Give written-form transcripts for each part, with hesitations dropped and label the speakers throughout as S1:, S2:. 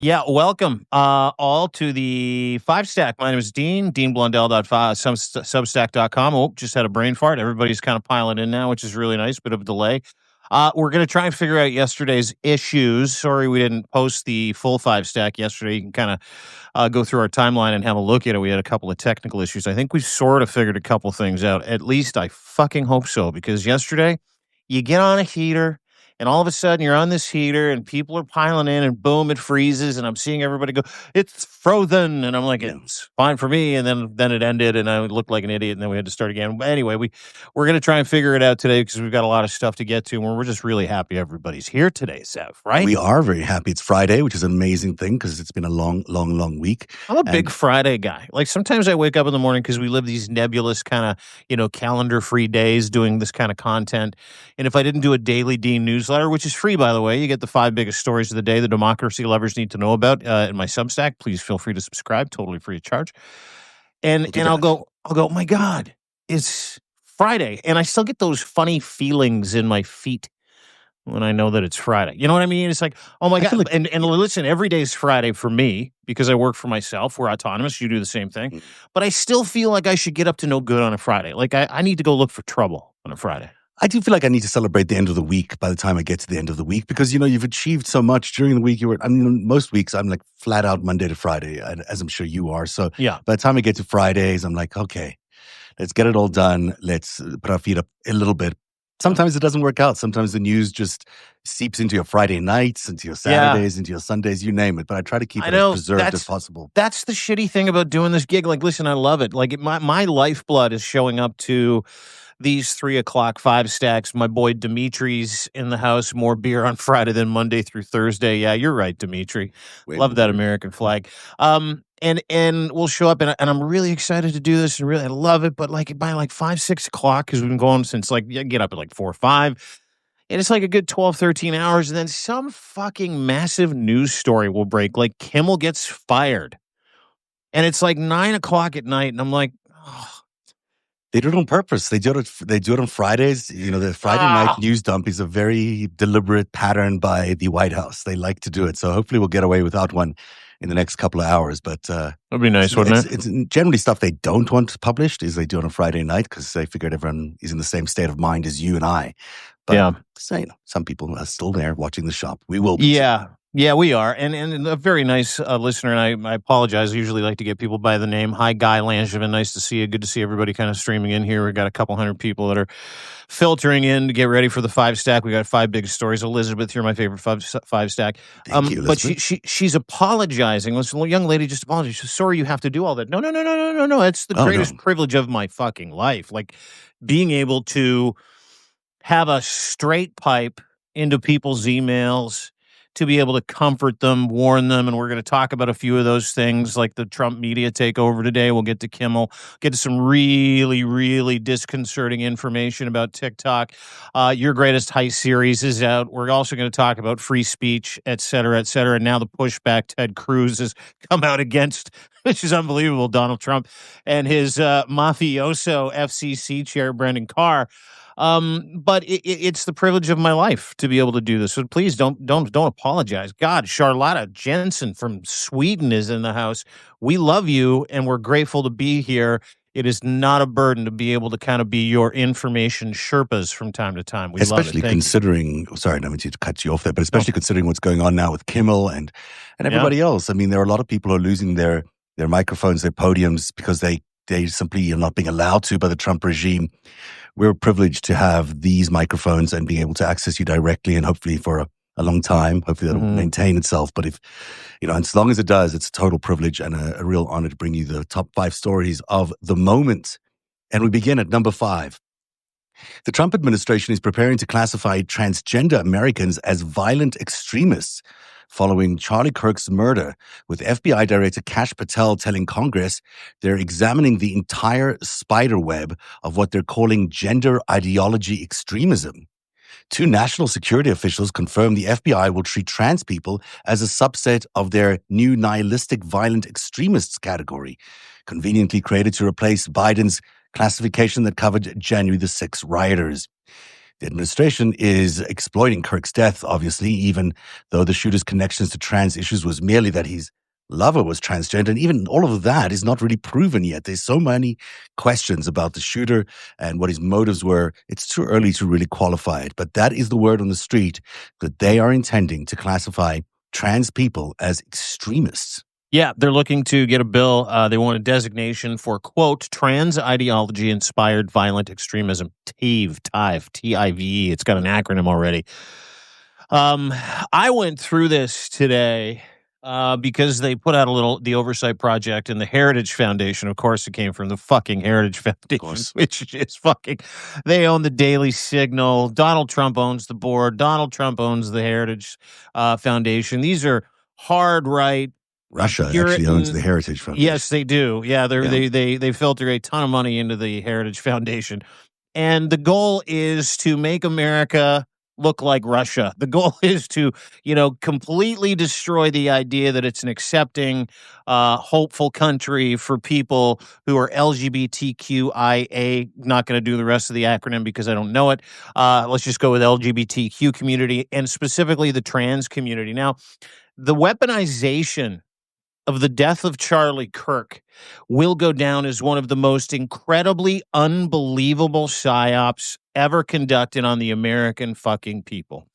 S1: Yeah, welcome all to the Five Stack. My name is Dean, Substack.com. Oh, just had a brain fart. Everybody's kind of piling in now, which is really nice. Bit of a delay. We're going to try and figure out yesterday's issues. Sorry we didn't post the full Five Stack yesterday. You can kind of go through our timeline and have a look at it. We had a couple of technical issues. I think we sort of figured a couple things out. At least I fucking hope so, because yesterday you get on a heater and all of a sudden you're on this heater and people are piling in and boom, it freezes. And I'm seeing everybody go, it's frozen. And I'm like,
S2: Yeah.
S1: it's fine for me. And then it ended and I looked like an idiot and then we had to start again. But anyway, we're going to try and figure it out today because we've got a lot of stuff to get to. And we're just really happy everybody's here today, Sev, right?
S2: We are very happy. It's Friday, which is an amazing thing because it's been a long week.
S1: I'm a big Friday guy. Like sometimes I wake up in the morning because we live these nebulous kind of, calendar free days doing this kind of content. And if I didn't do a daily Dean newsletter, which is free, by the way, you get the 5 biggest stories of the day the democracy lovers need to know about in my Substack. Please feel free to subscribe, totally free of charge. And I'll go, oh my God, it's Friday. And I still get those funny feelings in my feet when I know that it's Friday. You know what I mean? It's like, oh my God. And listen, every day is Friday for me because I work for myself. We're autonomous. You do the same thing. But I still feel like I should get up to no good on a Friday. Like I need to go look for trouble on a Friday.
S2: I do feel like I need to celebrate the end of the week by the time I get to the end of the week because, you've achieved so much during the week. Most weeks I'm like flat out Monday to Friday, as I'm sure you are. So
S1: yeah,
S2: by the time I get to Fridays, I'm like, okay, let's get it all done. Let's put our feet up a little bit. Sometimes it doesn't work out. Sometimes the news just seeps into your Friday nights, into your Saturdays, into your Sundays, you name it. But I try to keep it as preserved as possible.
S1: That's the shitty thing about doing this gig. Like, listen, I love it. Like, my lifeblood is showing up to these 3 o'clock 5 stacks. My boy Dimitri's in the house. More beer on Friday than Monday through Thursday. Yeah, you're right, Dimitri. Love that American flag. And we'll show up, and I'm really excited to do this, and really I love it. But like by like 5, 6 o'clock, because we've been going since like get up at like 4 or 5. And it's like a good 12, 13 hours. And then some fucking massive news story will break. Like Kimmel gets fired. And it's like 9 o'clock at night. And I'm like, oh.
S2: They do it on purpose. They do it on Fridays. The Friday night news dump is a very deliberate pattern by the White House. They like to do it. So hopefully we'll get away without one in the next couple of hours. But
S1: that'd be nice, wouldn't it?
S2: It's generally stuff they don't want published is they do it on Friday night because they figured everyone is in the same state of mind as you and I. But some people are still there watching the shop. We will be.
S1: Yeah, we are. And a very nice listener, and I apologize. I usually like to get people by the name. Hi, Guy Langevin. Nice to see you. Good to see everybody kind of streaming in here. We've got a couple hundred people that are filtering in to get ready for the 5 stack. We got 5 big stories. Elizabeth, you're my favorite 5 stack.
S2: Thank you,
S1: but she's apologizing. This young lady just apologized. She says, sorry you have to do all that. No. It's the greatest privilege of my fucking life. Like being able to have a straight pipe into people's emails, to be able to comfort them, warn them, and we're going to talk about a few of those things like the Trump media takeover today. We'll get to Kimmel, get to some really, really disconcerting information about TikTok. Your Greatest Heist series is out. We're also going to talk about free speech, et cetera, et cetera. And now the pushback Ted Cruz has come out against, which is unbelievable, Donald Trump and his mafioso FCC chair, Brendan Carr. But it's the privilege of my life to be able to do this. So please don't apologize. God, Charlotta Jensen from Sweden is in the house. We love you and we're grateful to be here. It is not a burden to be able to kind of be your information Sherpas from time to time. We love it.
S2: Especially considering, sorry, I don't mean to cut you off there, but especially considering what's going on now with Kimmel and everybody else. I mean, there are a lot of people who are losing their microphones, their podiums because they simply are not being allowed to by the Trump regime. We're privileged to have these microphones and being able to access you directly and hopefully for a long time. Hopefully that'll maintain itself. But if, as long as it does, it's a total privilege and a real honor to bring you the top 5 stories of the moment. And we begin at number 5. The Trump administration is preparing to classify transgender Americans as violent extremists following Charlie Kirk's murder, with FBI Director Kash Patel telling Congress they're examining the entire spider web of what they're calling gender ideology extremism. 2 national security officials confirmed the FBI will treat trans people as a subset of their new nihilistic violent extremists category, conveniently created to replace Biden's classification that covered January the 6th rioters. The administration is exploiting Kirk's death, obviously, even though the shooter's connections to trans issues was merely that his lover was transgender. And even all of that is not really proven yet. There's so many questions about the shooter and what his motives were. It's too early to really qualify it. But that is the word on the street, that they are intending to classify trans people as extremists.
S1: Yeah, they're looking to get a bill. They want a designation for, quote, trans ideology-inspired violent extremism. TIVE, T-I-V-E. It's got an acronym already. I went through this today because they put out the Oversight Project and the Heritage Foundation. Of course, it came from the fucking Heritage Foundation, which is fucking, they own the Daily Signal. Donald Trump owns the board. Donald Trump owns the Heritage Foundation. These are hard right.
S2: Russia actually owns the Heritage Foundation.
S1: Yes, they do. Yeah, they filter a ton of money into the Heritage Foundation. And the goal is to make America look like Russia. The goal is to, completely destroy the idea that it's an accepting, hopeful country for people who are LGBTQIA. Not going to do the rest of the acronym because I don't know it. Let's just go with LGBTQ community and specifically the trans community. Now, the weaponization of the death of Charlie Kirk will go down as one of the most incredibly unbelievable psyops ever conducted on the American fucking people.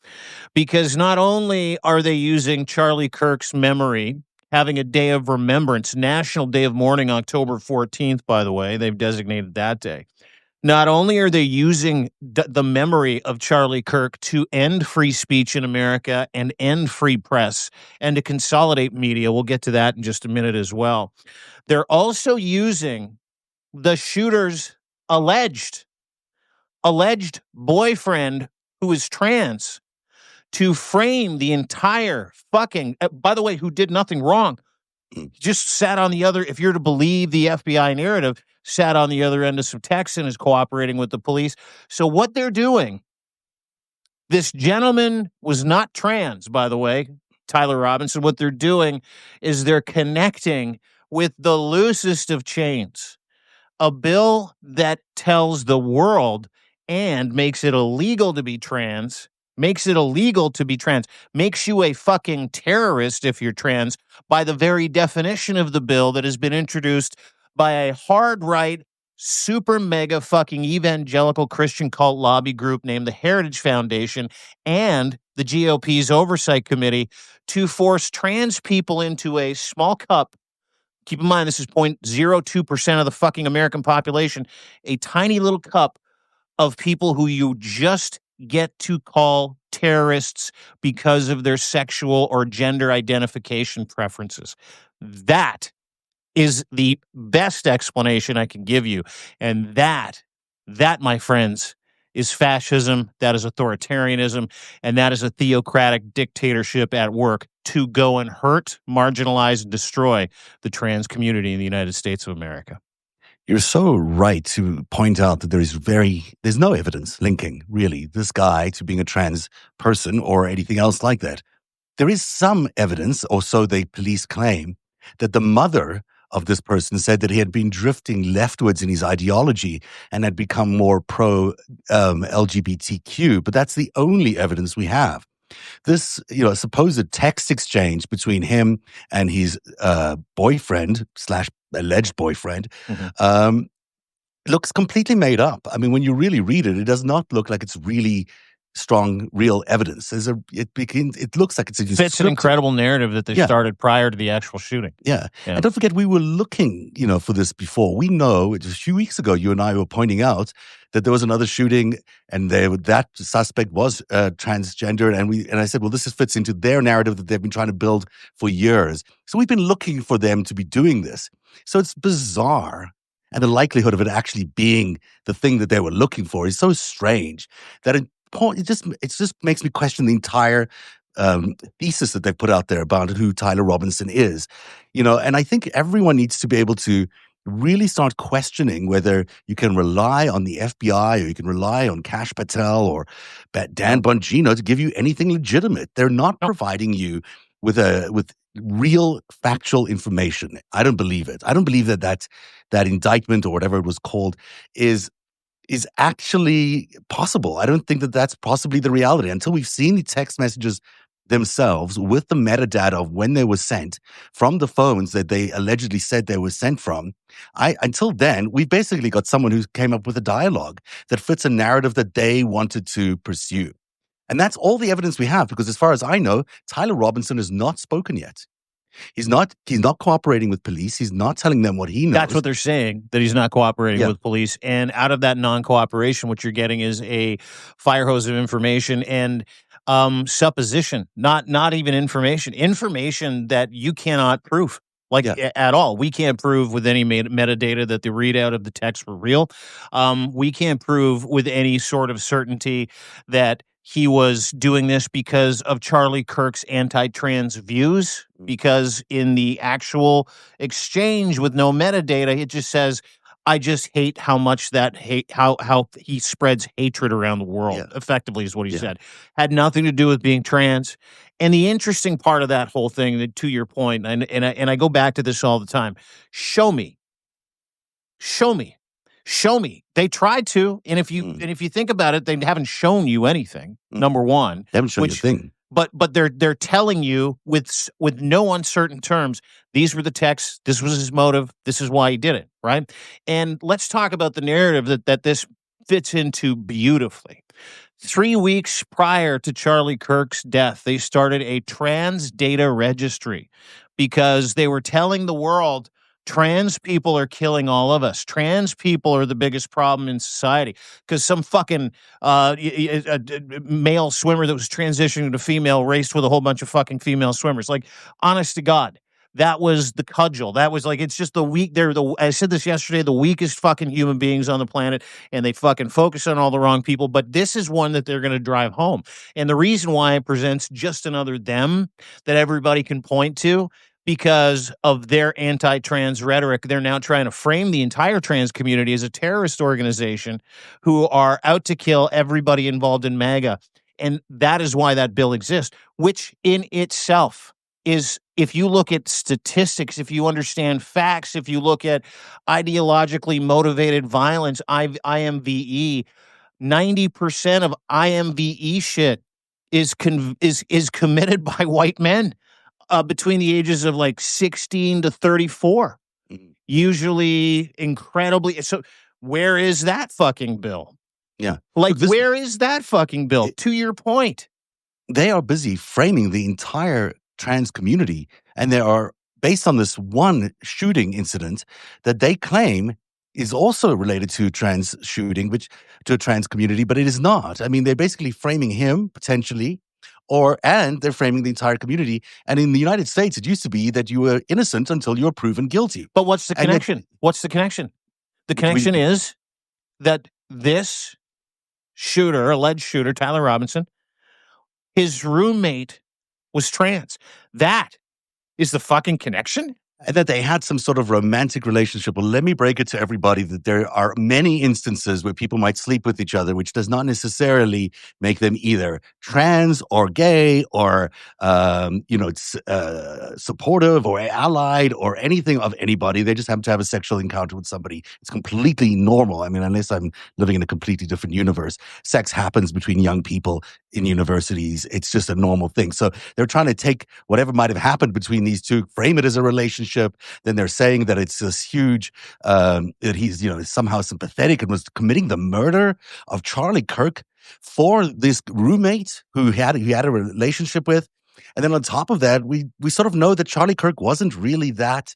S1: Because not only are they using Charlie Kirk's memory, having a day of remembrance, National Day of Mourning, October 14th, by the way, they've designated that day. Not only are they using the memory of Charlie Kirk to end free speech in America and end free press and to consolidate media, we'll get to that in just a minute as well. They're also using the shooter's alleged boyfriend who is trans to frame the entire fucking, by the way, who did nothing wrong. Just sat on the other, if you're to believe the FBI narrative, sat on the other end of some texts and is cooperating with the police. So what they're doing, this gentleman was not trans, by the way, Tyler Robinson. What they're doing is they're connecting with the loosest of chains, a bill that tells the world and makes it illegal to be trans, makes you a fucking terrorist if you're trans by the very definition of the bill that has been introduced by a hard right, super mega fucking evangelical Christian cult lobby group named the Heritage Foundation and the GOP's Oversight Committee to force trans people into a small cup. Keep in mind, this is 0.02% of the fucking American population, a tiny little cup of people who you just get to call terrorists because of their sexual or gender identification preferences. That is the best explanation I can give you. And that, my friends, is fascism, that is authoritarianism, and that is a theocratic dictatorship at work to go and hurt, marginalize, and destroy the trans community in the United States of America.
S2: You're so right to point out that there's no evidence linking, really, this guy to being a trans person or anything else like that. There is some evidence, or so the police claim, that the mother of this person said that he had been drifting leftwards in his ideology and had become more pro-LGBTQ, but that's the only evidence we have. This, supposed text exchange between him and his boyfriend / alleged boyfriend looks completely made up. I mean, when you really read it, it does not look like it's really strong, real evidence. It looks like it's a
S1: fits an incredible narrative that they started prior to the actual shooting.
S2: Yeah. And don't forget, we were looking, for this before. We know, it was a few weeks ago, you and I were pointing out that there was another shooting and that suspect was transgender. And I said, well, this fits into their narrative that they've been trying to build for years. So we've been looking for them to be doing this. So it's bizarre. And the likelihood of it actually being the thing that they were looking for is so strange that it just makes me question the entire thesis that they've put out there about who Tyler Robinson is. And I think everyone needs to be able to really start questioning whether you can rely on the FBI or you can rely on Kash Patel or Dan Bongino to give you anything legitimate. They're not providing you with real factual information. I don't believe it. I don't believe that indictment or whatever it was called is is actually possible. I don't think that that's possibly the reality until we've seen the text messages themselves with the metadata of when they were sent from the phones that they allegedly said they were sent from. Until then, we've basically got someone who came up with a dialogue that fits a narrative that they wanted to pursue. And that's all the evidence we have, because as far as I know, Tyler Robinson has not spoken yet. He's not cooperating with police. He's not telling them what he knows.
S1: That's what they're saying, that he's not cooperating with police. And out of that non-cooperation, what you're getting is a fire hose of information and supposition, not even information that you cannot prove. At all. We can't prove with any metadata that the readout of the text were real. We can't prove with any sort of certainty that he was doing this because of Charlie Kirk's anti-trans views, because in the actual exchange with no metadata, it just says, I just hate how much how he spreads hatred around the world, effectively is what he said. Had nothing to do with being trans. And the interesting part of that whole thing, that, to your point, and I go back to this all the time, show me. They tried to, and if you think about it, they haven't shown you anything. Number one,
S2: they haven't shown you a thing.
S1: But they're telling you with no uncertain terms, these were the texts, this was his motive, this is why he did it, right? And let's talk about the narrative that this fits into beautifully. 3 weeks prior to Charlie Kirk's death, they started a trans data registry because they were telling the world, trans people are killing all of us. Trans people are the biggest problem in society, because some fucking male swimmer that was transitioning to female raced with a whole bunch of fucking female swimmers. Like, honest to God, that was the cudgel. That was like, it's just the weak. I said this yesterday, the weakest fucking human beings on the planet, and they fucking focus on all the wrong people. But this is one that they're going to drive home. And the reason why it presents just another them that everybody can point to, because of their anti-trans rhetoric, they're now trying to frame the entire trans community as a terrorist organization who are out to kill everybody involved in MAGA. And that is why that bill exists, which in itself is, if you look at statistics, if you understand facts, if you look at ideologically motivated violence, IMVE, 90% of IMVE shit is committed by white men between the ages of like 16 to 34. Usually incredibly. So where is that fucking bill?
S2: Yeah.
S1: Like, where is that fucking bill? To your point.
S2: They are busy framing the entire trans community, and they are based on this one shooting incident that they claim is also related to trans shooting, to a trans community, but it is not. I mean, they're basically framing him potentially, and they're framing the entire community. And in the United States, it used to be that you were innocent until you were proven guilty.
S1: But what's the connection? What's the connection? The connection is that this shooter, alleged shooter, Tyler Robinson, his roommate was trans. That is the fucking connection?
S2: And that they had some sort of romantic relationship. Well, let me break it to everybody that there are many instances where people might sleep with each other, which does not necessarily make them either trans or gay or, supportive or allied or anything of anybody. They just happen to have a sexual encounter with somebody. It's completely normal. I mean, unless I'm living in a completely different universe, sex happens between young people in universities. It's just a normal thing. So they're trying to take whatever might have happened between these two, frame it as a relationship. Then they're saying that it's this huge, that he's, somehow sympathetic and was committing the murder of Charlie Kirk for this roommate who he had a relationship with. And then on top of that, we sort of know that Charlie Kirk wasn't really that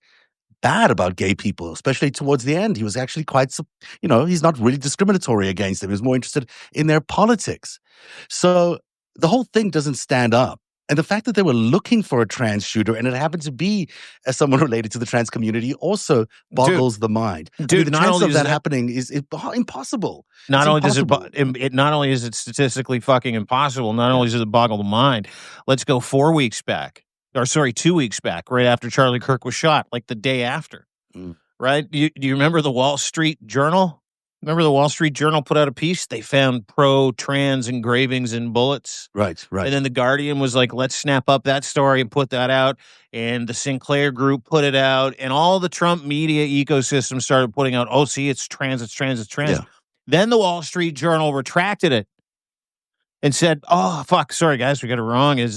S2: bad about gay people, especially towards the end. He was actually quite, he's not really discriminatory against them. He was more interested in their politics. So the whole thing doesn't stand up. And the fact that they were looking for a trans shooter and it happened to be someone related to the trans community also boggles the mind.
S1: Dude,
S2: the chance of that happening is impossible.
S1: Not only is it statistically fucking impossible, not only does it boggle the mind. Let's go 2 weeks back, right after Charlie Kirk was shot, like the day after, right? Do you remember the Wall Street Journal? Remember the Wall Street Journal put out a piece? They found pro-trans engravings in bullets.
S2: Right.
S1: And then the Guardian was like, let's snap up that story and put that out. And the Sinclair Group put it out. And all the Trump media ecosystem started putting out, oh, see, it's trans.
S2: Yeah.
S1: Then the Wall Street Journal retracted it and said, "Oh fuck, sorry guys, we got it wrong. Is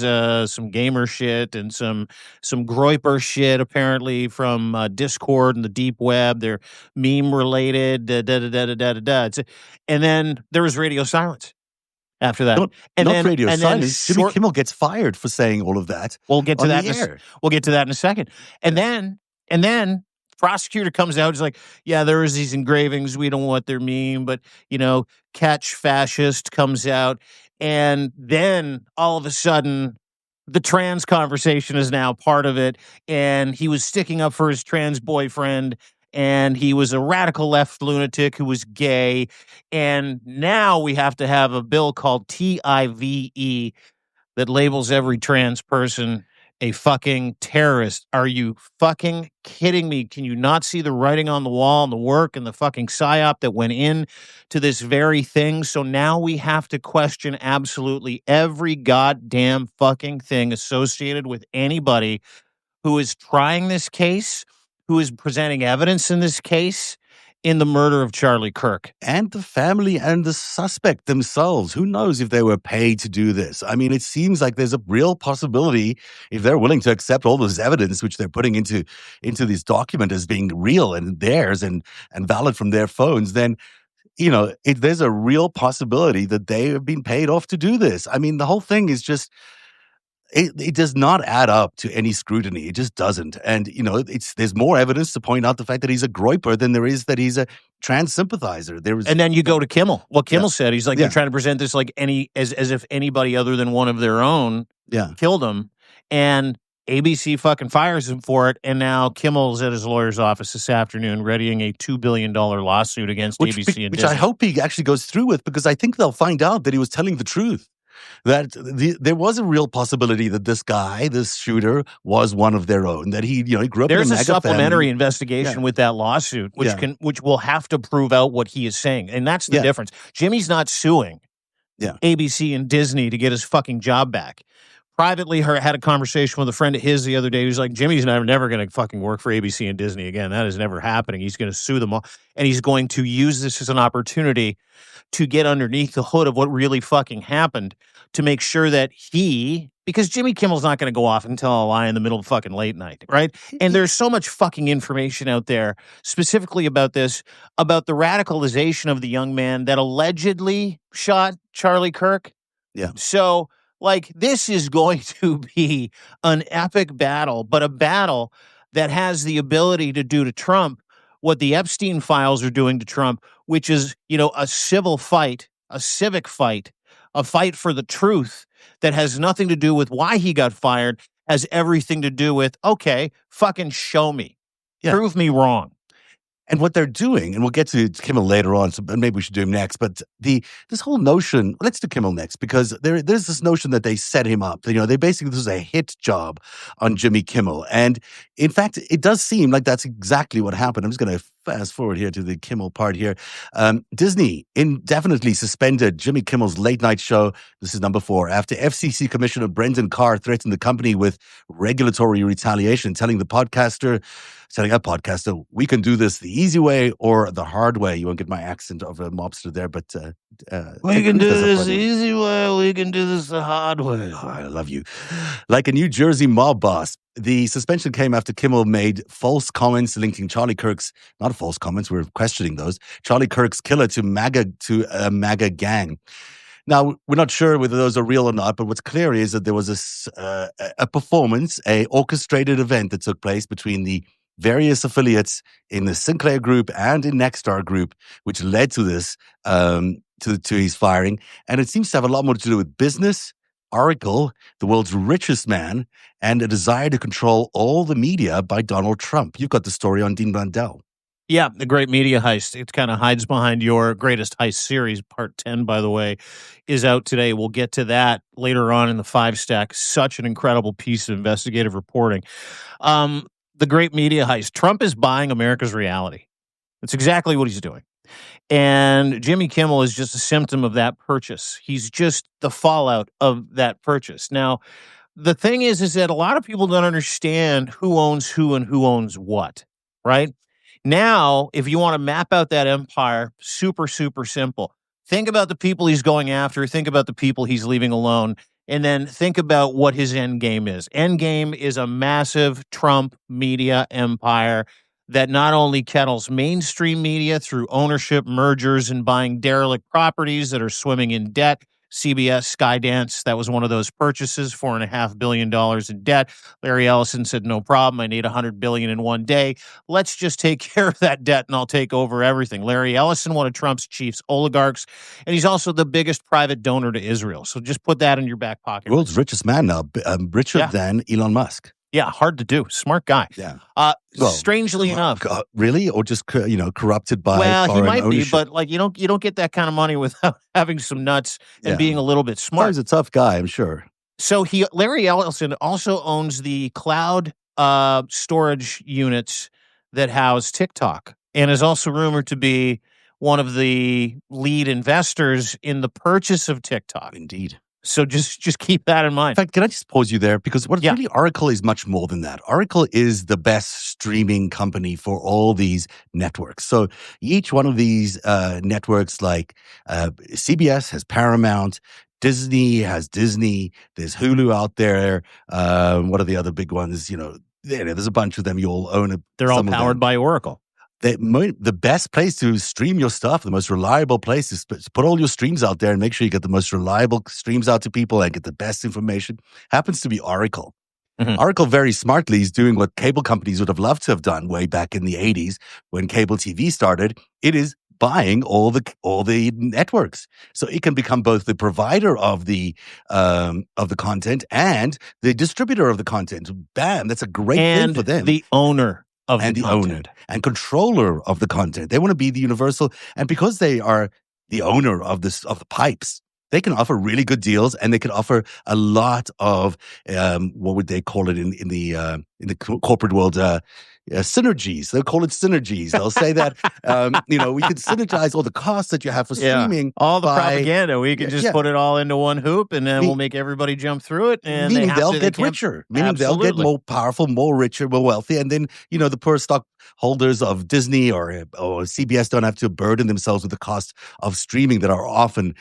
S1: some gamer shit and some Groiper shit apparently from Discord and the deep web. They're meme related. Da da da da da da da." And then there was radio silence after that.
S2: Not radio silence. Jimmy Kimmel gets fired for saying all of that.
S1: We'll get to that. We'll get to that in a second. And then prosecutor comes out. He's like, "Yeah, there is these engravings. We don't know what they mean, but catch fascist" comes out, and then all of a sudden, the trans conversation is now part of it. And he was sticking up for his trans boyfriend, and he was a radical left lunatic who was gay. And now we have to have a bill called TIVE that labels every trans person a fucking terrorist. Are you fucking kidding me? Can you not see the writing on the wall and the work and the fucking psyop that went in to this very thing? So now we have to question absolutely every goddamn fucking thing associated with anybody who is trying this case, who is presenting evidence in this case, in the murder of Charlie Kirk.
S2: And the family and the suspect themselves. Who knows if they were paid to do this? I mean, it seems like there's a real possibility, if they're willing to accept all this evidence, which they're putting into this document as being real and theirs and valid from their phones, then there's a real possibility that they have been paid off to do this. I mean, the whole thing is just... It does not add up to any scrutiny. It just doesn't. And, there's more evidence to point out the fact that he's a groiper than there is that he's a trans sympathizer.
S1: And then you go to Kimmel. What Kimmel said, he's like, they're trying to present this like as if anybody other than one of their own killed him. And ABC fucking fires him for it. And now Kimmel's at his lawyer's office this afternoon readying a $2 billion lawsuit against ABC and
S2: Which
S1: Disney.
S2: I hope he actually goes through with, because I think they'll find out that he was telling the truth. That there was a real possibility that this shooter, was one of their own. That he grew up.
S1: There's
S2: in a
S1: supplementary investigation with that lawsuit, which will have to prove out what he is saying, and that's the difference. Jimmy's not suing ABC and Disney to get his fucking job back. Privately, had a conversation with a friend of his the other day. He was like, "Jimmy's never going to fucking work for ABC and Disney again. That is never happening. He's going to sue them all, and he's going to use this as an opportunity to get underneath the hood of what really fucking happened, to make sure that because Jimmy Kimmel's not going to go off and tell a lie in the middle of fucking late night, right? And there's so much fucking information out there specifically about this, about the radicalization of the young man that allegedly shot Charlie Kirk.
S2: Yeah.
S1: So, this is going to be an epic battle, but a battle that has the ability to do to Trump what the Epstein files are doing to Trump, which is, a civil fight, a civic fight, a fight for the truth that has nothing to do with why he got fired, has everything to do with, okay, fucking show me. Prove me wrong.
S2: And what they're doing, and we'll get to Kimmel later on, so maybe we should do him next, but this whole notion, let's do Kimmel next, because there's this notion that they set him up. They basically, this was a hit job on Jimmy Kimmel. And in fact, it does seem like that's exactly what happened. I'm just going to fast forward here to the Kimmel part here. Disney indefinitely suspended Jimmy Kimmel's late night show. This is number 4, after FCC Commissioner Brendan Carr threatened the company with regulatory retaliation, telling a podcaster, "We can do this the easy way or the hard way." You won't get my accent of a mobster there, but
S1: we can do this the easy way. We can do this the hard way.
S2: Oh, I love you. Like a New Jersey mob boss, the suspension came after Kimmel made false comments linking Charlie Kirk's, not false comments, we're questioning those, Charlie Kirk's killer to a MAGA gang. Now, we're not sure whether those are real or not, but what's clear is that there was a performance, a orchestrated event that took place between the various affiliates in the Sinclair Group and in Nexstar Group, which led to this, to his firing. And it seems to have a lot more to do with business, Oracle, the world's richest man, and a desire to control all the media by Donald Trump. You've got the story on Dean Blundell.
S1: Yeah, the great media heist. It kind of hides behind your greatest heist series. Part 10, by the way, is out today. We'll get to that later on in the 5-stack. Such an incredible piece of investigative reporting. The great media heist. Trump is buying America's reality. That's exactly what he's doing. And Jimmy Kimmel is just a symptom of that purchase. He's just the fallout of that purchase. Now, the thing is that a lot of people don't understand who owns who and who owns what, right? Now, if you want to map out that empire, super, super simple. Think about the people he's going after. Think about the people he's leaving alone. And then think about what his end game is. End game is a massive Trump media empire that not only kettles mainstream media through ownership, mergers, and buying derelict properties that are swimming in debt. CBS, Skydance, that was one of those purchases, $4.5 billion in debt. Larry Ellison said, no problem. I need $100 billion in one day. Let's just take care of that debt and I'll take over everything. Larry Ellison, one of Trump's chief oligarchs, and he's also the biggest private donor to Israel. So just put that in your back pocket.
S2: World's richest man now, richer than Elon Musk.
S1: Yeah, hard to do. Smart guy.
S2: Yeah.
S1: Strangely enough,
S2: really, or just corrupted by foreign
S1: he might
S2: ownership.
S1: be, but like you don't get that kind of money without having some nuts and being a little bit smart.
S2: He's a tough guy, I'm sure.
S1: So Larry Ellison also owns the cloud storage units that house TikTok, and is also rumored to be one of the lead investors in the purchase of TikTok.
S2: Indeed.
S1: So just keep that in mind.
S2: In fact, can I just pause you there? Because really Oracle is much more than that. Oracle is the best streaming company for all these networks. So each one of these networks, like CBS has Paramount, Disney has Disney, there's Hulu out there. What are the other big ones? There's a bunch of them. You all own.
S1: They're all powered by Oracle.
S2: The best place to stream your stuff, the most reliable place, is to put all your streams out there and make sure you get the most reliable streams out to people and get the best information. Happens to be Oracle. Mm-hmm. Oracle very smartly is doing what cable companies would have loved to have done way back in the 80s when cable TV started. It is buying all the networks, so it can become both the provider of the content and the distributor of the content. Bam! That's a great thing for them.
S1: The owner.
S2: The owner and controller of the content. They want to be the universal, and because they are the owner of the pipes, they can offer really good deals, and they can offer a lot of what would they call it in the corporate world? Synergies. They'll call it synergies. They'll say that we could synergize all the costs that you have for streaming,
S1: all the propaganda. We can just put it all into one hoop, and then we'll make everybody jump through it. And
S2: meaning they'll get richer. Meaning they'll get more powerful, more richer, more wealthy, and then the poor stockholders of Disney or CBS don't have to burden themselves with the cost of streaming that are often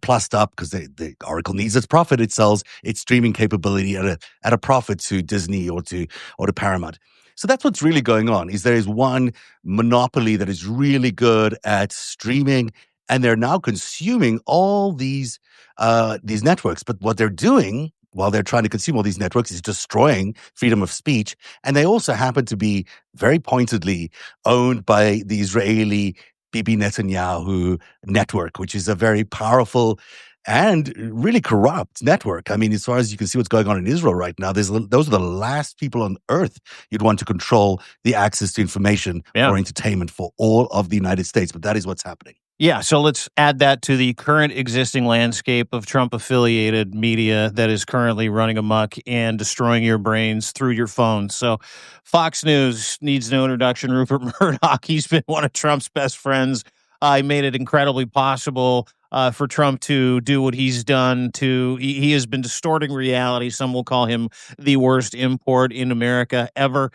S2: plussed up because the Oracle needs its profit. It sells its streaming capability at a profit to Disney or to Paramount. So that's what's really going on. Is there is one monopoly that is really good at streaming, and they're now consuming all these networks. But what they're doing while they're trying to consume all these networks is destroying freedom of speech, and they also happen to be very pointedly owned by the Israeli Bibi Netanyahu network, which is a very powerful and really corrupt network. I mean, as far as you can see what's going on in Israel right now, those are the last people on earth you'd want to control the access to information or entertainment for all of the United States. But that is what's happening.
S1: Yeah, so let's add that to the current existing landscape of Trump-affiliated media that is currently running amok and destroying your brains through your phones. So Fox News needs no introduction. Rupert Murdoch, he's been one of Trump's best friends. He made it incredibly possible for Trump to do what he's done. He has been distorting reality. Some will call him the worst import in America ever.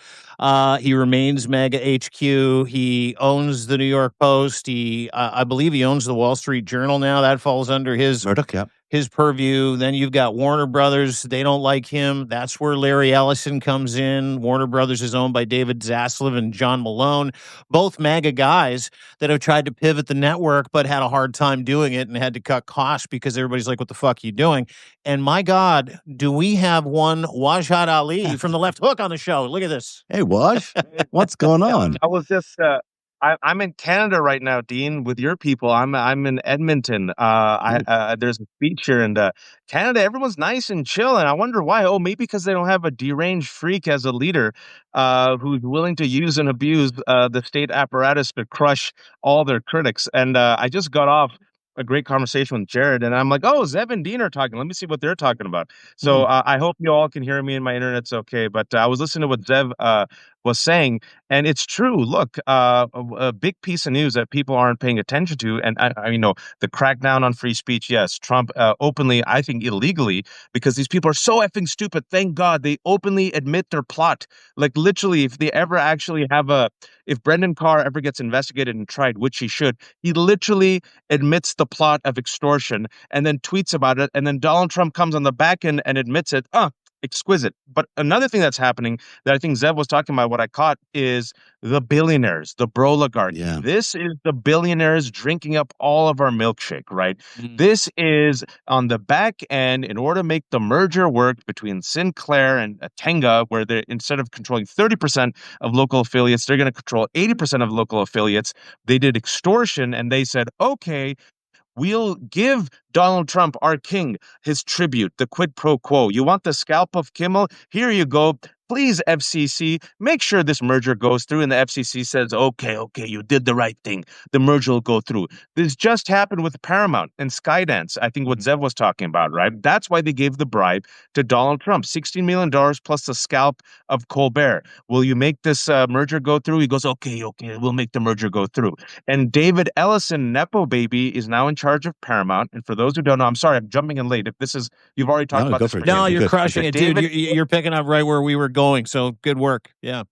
S1: He remains MAGA HQ. He owns the New York Post. I believe he owns the Wall Street Journal now. That falls under his
S2: Murdoch,
S1: his purview. Then you've got Warner Brothers. They don't like him. That's where Larry Ellison comes in. Warner Brothers is owned by David Zaslav and John Malone, both MAGA guys that have tried to pivot the network but had a hard time doing it and had to cut costs because everybody's like, what the fuck are you doing? And my God, do we have one Wajid Ali from the Left Hook on the show? Look at this.
S2: Hey, Waj, what's going on?
S3: I was just... I'm in Canada right now, Dean, with your people. I'm in Edmonton. There's a beach here in Canada. Everyone's nice and chill, and I wonder why. Oh, maybe because they don't have a deranged freak as a leader who's willing to use and abuse the state apparatus to crush all their critics. And I just got off a great conversation with Jared, and I'm like, oh, Zev and Dean are talking. Let me see what they're talking about. So I hope you all can hear me and my internet's okay. But I was listening to what Zev was saying, and it's true. Look, a big piece of news that people aren't paying attention to, and the crackdown on free speech. Yes, Trump openly, I think illegally, because these people are so effing stupid. Thank God they openly admit their plot. Like literally, if they ever actually if Brendan Carr ever gets investigated and tried, which he should, he literally admits the plot of extortion and then tweets about it, and then Donald Trump comes on the back end and admits it. Exquisite. But another thing that's happening that I think Zev was talking about, what I caught, is the billionaires, the Broligarchy.
S2: Yeah.
S3: This is the billionaires drinking up all of our milkshake, right? This is on the back end in order to make the merger work between Sinclair and Tenga, where they, instead of controlling 30% of local affiliates, they're going to control 80% of local affiliates. They did extortion and they said, okay, we'll give Donald Trump, our king, his tribute, the quid pro quo. You want the scalp of Kimmel? Here you go. Please, FCC, make sure this merger goes through. And the FCC says, okay, you did the right thing. The merger will go through. This just happened with Paramount and Skydance. I think what Zev was talking about, right? That's why they gave the bribe to Donald Trump, $16 million plus the scalp of Colbert. Will you make this merger go through? He goes, okay, we'll make the merger go through. And David Ellison, Nepo baby, is now in charge of Paramount. And for those who don't know, I'm sorry, I'm jumping in late. If this is, you've already talked about this.
S1: No, you're crushing it, dude. You're picking up right where we were going. So good work. Yeah.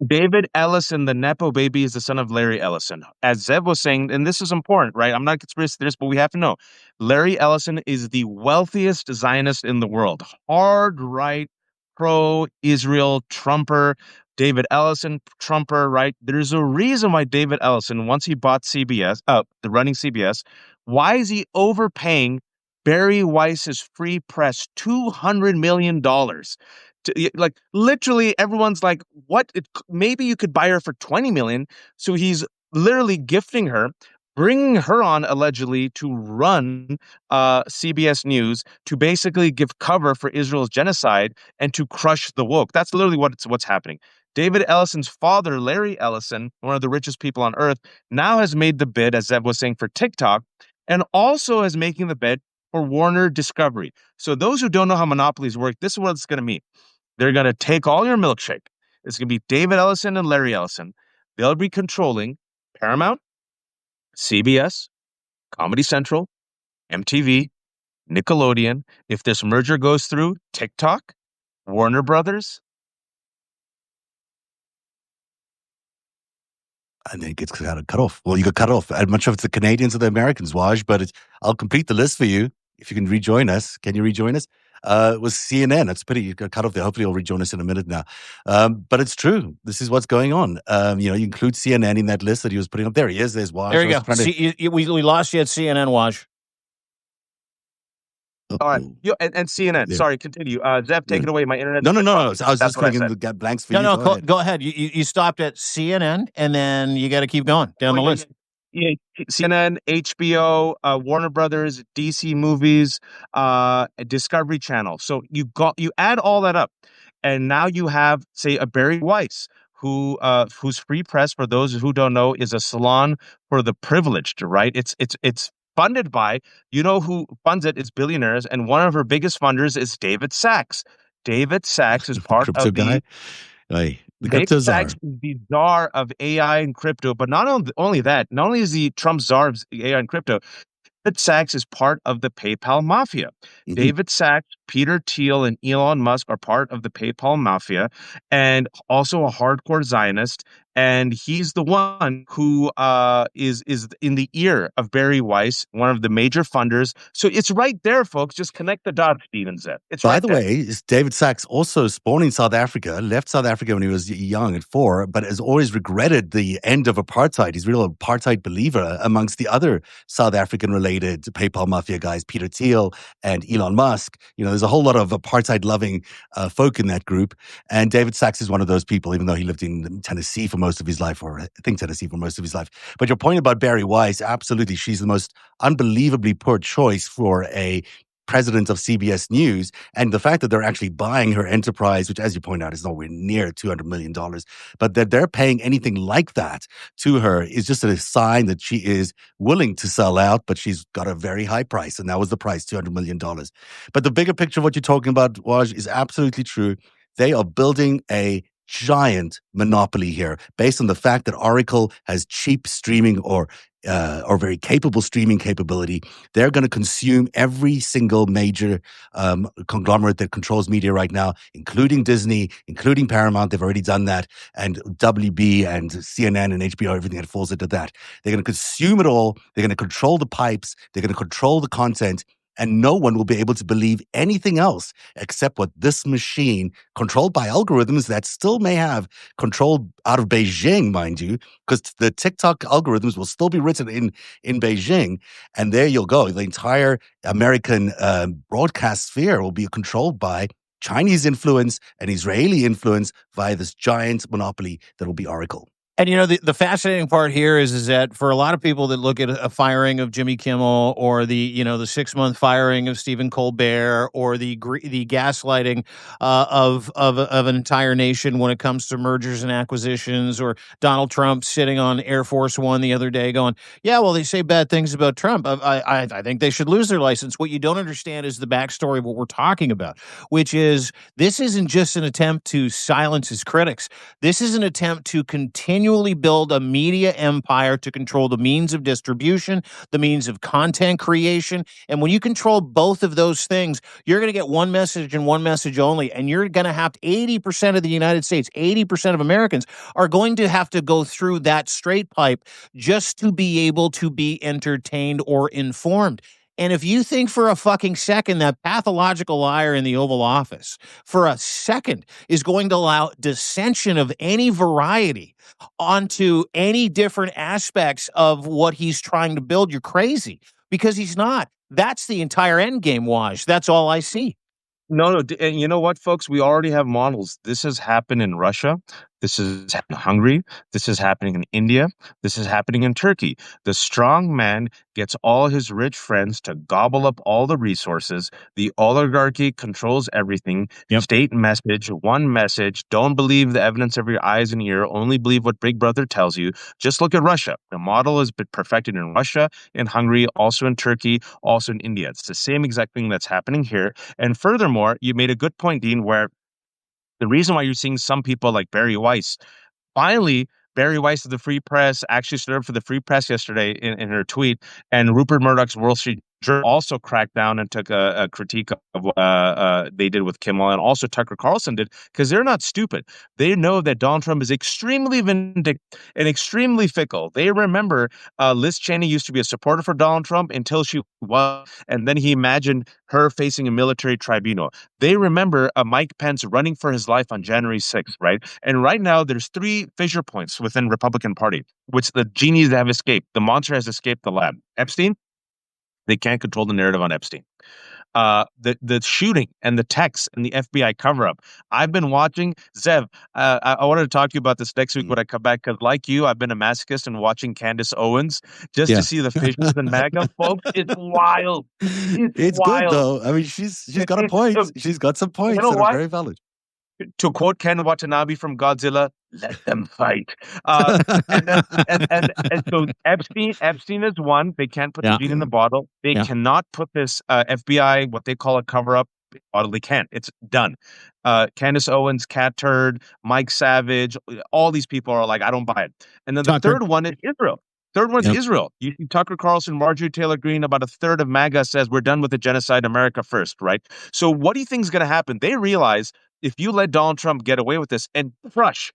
S3: David Ellison, the Nepo baby, is the son of Larry Ellison. As Zev was saying, and this is important, right? I'm not conspiracy theorist, but we have to know. Larry Ellison is the wealthiest Zionist in the world. Hard right, pro-Israel, Trumper. David Ellison, Trumper, right? There's a reason why David Ellison, once he bought CBS, the running CBS, why is he overpaying Barry Weiss's free press $200 million? Like literally everyone's like, what? Maybe you could buy her for 20 million. So he's literally gifting her, bringing her on allegedly to run CBS News to basically give cover for Israel's genocide and to crush the woke. That's literally what's happening. David Ellison's father, Larry Ellison, one of the richest people on earth, now has made the bid, as Zev was saying, for TikTok, and also is making the bid for Warner Discovery. So those who don't know how monopolies work, this is what it's going to mean. They're going to take all your milkshake. It's going to be David Ellison and Larry Ellison. They'll be controlling Paramount, CBS, Comedy Central, MTV, Nickelodeon. If this merger goes through, TikTok, Warner Brothers.
S2: And then it gets cut off. Well, you got cut off. I'm not sure if it's the Canadians or the Americans, Waj, but I'll complete the list for you if you can rejoin us. Can you rejoin us? It was CNN. It's pity you got cut off there. Hopefully, you'll rejoin us in a minute now. But it's true. This is what's going on. You include CNN in that list that he was putting up. There he is. There's Waj.
S1: There you go. We lost you at CNN, Waj.
S3: All right. And CNN. Yeah. Sorry, continue. Zev, take it away. My internet.
S2: No. I was just filling in the blanks for you.
S1: No, go ahead. You stopped at CNN, and then you got to keep going down the list.
S3: Yeah, CNN, HBO, Warner Brothers, DC Movies, Discovery Channel. So you add all that up, and now you have, say, a Barry Weiss, whose free press, for those who don't know, is a salon for the privileged. Right? It's funded by, who funds it is billionaires, and one of her biggest funders is David Sachs. David Sachs is part
S2: of
S3: the
S2: crypto czar.
S3: Sachs is the czar of AI and crypto, but not only that, not only is he Trump czar of AI and crypto, David Sachs is part of the PayPal mafia. Mm-hmm. David Sachs, Peter Thiel, and Elon Musk are part of the PayPal mafia, and also a hardcore Zionist. And he's the one who is in the ear of Barry Weiss, one of the major funders. So it's right there, folks. Just connect the dots, Steven Zev.
S2: By the way, David Sachs also born in South Africa, left South Africa when he was young at 4, but has always regretted the end of apartheid. He's a real apartheid believer amongst the other South African-related PayPal mafia guys, Peter Thiel and Elon Musk. There's a whole lot of apartheid-loving folk in that group. And David Sachs is one of those people, even though he lived in Tennessee for most of his life, or I think Tennessee for most of his life. But your point about Barry Weiss, absolutely, she's the most unbelievably poor choice for a president of CBS News, and the fact that they're actually buying her enterprise, which, as you point out, is nowhere near $200 million, but that they're paying anything like that to her is just a sign that she is willing to sell out, but she's got a very high price, and that was the price, $200 million. But the bigger picture of what you're talking about, Waj, is absolutely true. They are building a giant monopoly here based on the fact that Oracle has cheap streaming or very capable streaming capability. They're going to consume every single major conglomerate that controls media right now, including Disney, including Paramount. They've already done that, and WB and CNN and HBO, everything that falls into that. They're going to consume it all. They're going to control the pipes. They're going to control the content. And no one will be able to believe anything else except what this machine, controlled by algorithms that still may have control out of Beijing, mind you, because the TikTok algorithms will still be written in Beijing. And there you'll go. The entire American broadcast sphere will be controlled by Chinese influence and Israeli influence via this giant monopoly that will be Oracle.
S1: And, the fascinating part here is that for a lot of people that look at a firing of Jimmy Kimmel or the 6-month firing of Stephen Colbert or the gaslighting of an entire nation when it comes to mergers and acquisitions, or Donald Trump sitting on Air Force One the other day going, yeah, well, they say bad things about Trump. I think they should lose their license. What you don't understand is the backstory of what we're talking about, which is this isn't just an attempt to silence his critics. This is an attempt to continually build a media empire to control the means of distribution, the means of content creation. And when you control both of those things, you're going to get one message and one message only. And you're going to have 80% of the United States, 80% of Americans are going to have to go through that straight pipe just to be able to be entertained or informed. And if you think for a fucking second that pathological liar in the Oval Office for a second is going to allow dissension of any variety onto any different aspects of what he's trying to build, you're crazy, because he's not. That's the entire end game, Waj. That's all I see.
S3: No, and you know what, folks? We already have models. This has happened in Russia. This is happening in Hungary. This is happening in India. This is happening in Turkey. The strong man gets all his rich friends to gobble up all the resources. The oligarchy controls everything.
S1: Yep.
S3: State message, one message. Don't believe the evidence of your eyes and ear. Only believe what Big Brother tells you. Just look at Russia. The model has been perfected in Russia, in Hungary, also in Turkey, also in India. It's the same exact thing that's happening here. And furthermore, you made a good point, Dean, where the reason why you're seeing some people like Barry Weiss, finally, Barry Weiss of the Free Press actually stood up for the Free Press yesterday in her tweet, and Rupert Murdoch's Wall Street Journal also cracked down and took a critique of what they did with Kimmel, and also Tucker Carlson did, because they're not stupid. They know that Donald Trump is extremely vindictive and extremely fickle. They remember Liz Cheney used to be a supporter for Donald Trump until she was, and then he imagined her facing a military tribunal. They remember Mike Pence running for his life on January 6th, right? And right now, there's 3 fissure points within Republican Party, which the genies have escaped. The monster has escaped the lab. Epstein, they can't control the narrative on Epstein. The shooting and the texts and the FBI cover-up. I've been watching, Zev, I wanted to talk to you about this next week when I come back, because like you, I've been a masochist and watching Candace Owens just to see the fissures in MAGA, folks. It's wild.
S2: It's
S3: wild.
S2: Good, though. I mean, she's got a point. She's got some points that are very valid.
S3: To quote Ken Watanabe from Godzilla, let them fight. And so Epstein is one. They can't put the genie in the bottle. They cannot put this FBI, what they call a cover-up, bottle. They can't. It's done. Candace Owens, Cat Turd, Mike Savage, all these people are like, I don't buy it. And then the third one is Israel. Third one's Israel. You see Tucker Carlson, Marjorie Taylor Greene, about a third of MAGA says we're done with the genocide, America first, right? So what do you think is going to happen? They realize if you let Donald Trump get away with this and crush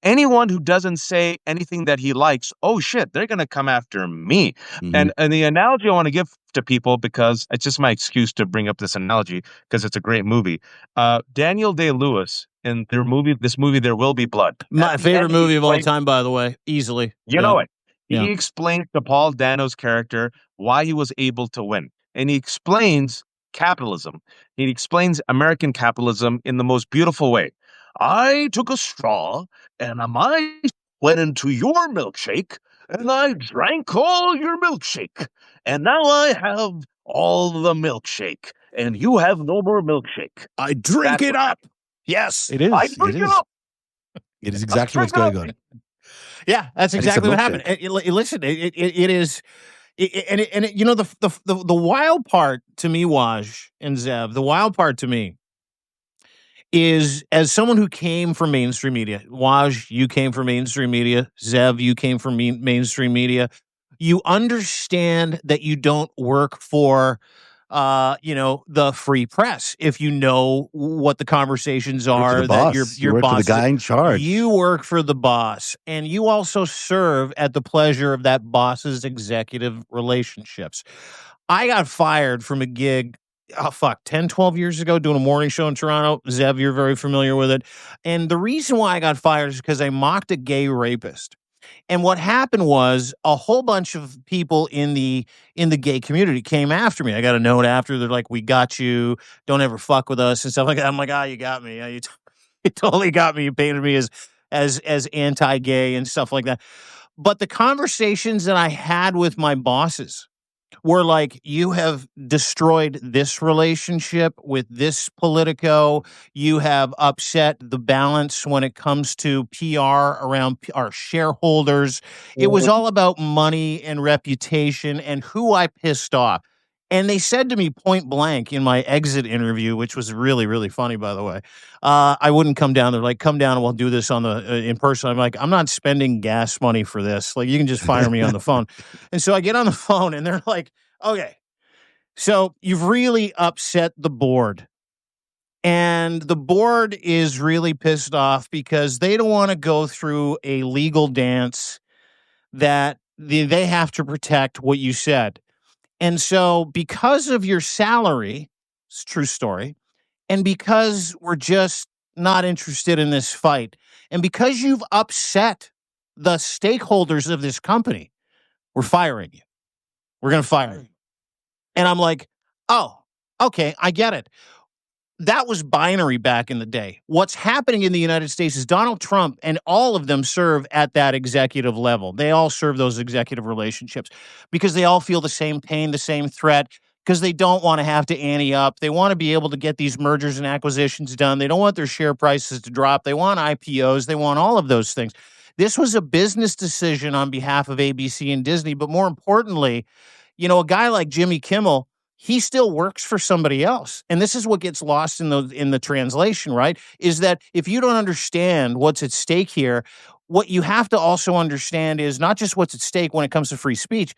S3: anyone who doesn't say anything that he likes, oh shit, they're going to come after me. And the analogy I want to give to people, because it's just my excuse to bring up this analogy because it's a great movie. Daniel Day-Lewis in this movie, There Will Be Blood.
S1: My favorite movie of all time, by the way, easily.
S3: You know it. He explains to Paul Dano's character why he was able to win. And he explains capitalism. He explains American capitalism in the most beautiful way. I took a straw and I went into your milkshake and I drank all your milkshake. And now I have all the milkshake and you have no more milkshake.
S1: I drink it up. Yes,
S2: it is.
S3: I drink it up.
S2: It is exactly what's going on.
S1: Yeah, that's exactly what happened. Listen, it is. The wild part to me, Waj and Zev, the wild part to me is, as someone who came from mainstream media, Waj, you came from mainstream media, Zev, you came from mainstream media, you understand that you don't work for the free press. If you know what the conversations
S2: Work for the
S1: are, that your
S2: boss. You
S1: your
S2: work for the
S1: boss,
S2: guy in charge.
S1: you work for the boss, and you also serve at the pleasure of that boss's executive relationships. I got fired from a gig, 10, 12 years ago, doing a morning show in Toronto. Zev, you're very familiar with it. And the reason why I got fired is because I mocked a gay rapist. And what happened was a whole bunch of people in the gay community came after me. I got a note after. They're like, "We got you. Don't ever fuck with us," and stuff like that. I'm like, "Ah, you got me. You totally got me. You painted me as anti-gay and stuff like that." But the conversations that I had with my bosses were like, "You have destroyed this relationship with this Politico. You have upset the balance when it comes to PR around our shareholders." It was all about money and reputation and who I pissed off. And they said to me point blank in my exit interview, which was really, really funny, by the way, I wouldn't come down. They're like, "Come down and we'll do this on the in person." I'm like, "I'm not spending gas money for this. Like, you can just fire me on the phone." And so I get on the phone and they're like, "Okay, so you've really upset the board." And the board is really pissed off because they don't want to go through a legal dance that they have to protect what you said. And so, because of your salary, it's a true story, and because we're just not interested in this fight, and because you've upset the stakeholders of this company, we're firing you. We're going to fire you. And I'm like, "Oh, okay, I get it." That was binary back in the day. What's happening in the United States is Donald Trump and all of them serve at that executive level. They all serve those executive relationships because they all feel the same pain, the same threat, because they don't want to have to ante up. They want to be able to get these mergers and acquisitions done. They don't want their share prices to drop. They want IPOs. They want all of those things. This was a business decision on behalf of ABC and Disney, but more importantly, a guy like Jimmy Kimmel, he still works for somebody else. And this is what gets lost in the translation, right? Is that if you don't understand what's at stake here, what you have to also understand is not just what's at stake when it comes to free speech,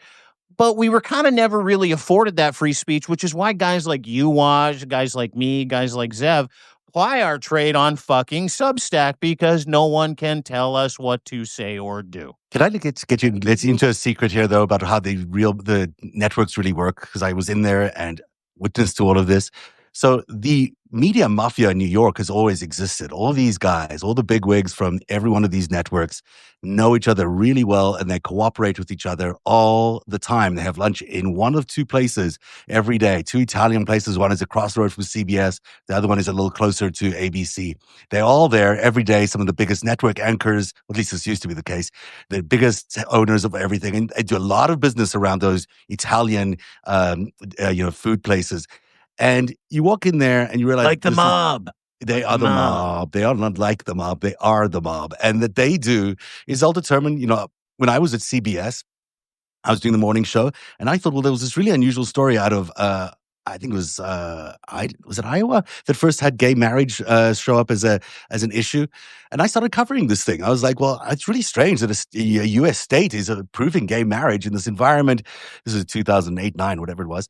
S1: but we were kind of never really afforded that free speech, which is why guys like you, Waj, guys like me, guys like Zev, ply our trade on fucking Substack because no one can tell us what to say or do.
S2: Can I get you let's into a secret here though about how the networks really work? Because I was in there and witness to all of this. So the media mafia in New York has always existed. All these guys, all the bigwigs from every one of these networks know each other really well and they cooperate with each other all the time. They have lunch in one of two places every day, two Italian places. One is across the road from CBS. The other one is a little closer to ABC. They're all there every day. Some of the biggest network anchors, at least this used to be the case, the biggest owners of everything. And they do a lot of business around those Italian, food places. And you walk in there and you realize
S1: like the mob.
S2: They are the mob. They are not like the mob. They are the mob. And that they do is all determined. When I was at CBS, I was doing the morning show and I thought, well, there was this really unusual story out of, I think it was, was it Iowa that first had gay marriage show up as an issue? And I started covering this thing. I was like, well, it's really strange that a U.S. state is approving gay marriage in this environment. This is 2008, 9, whatever it was.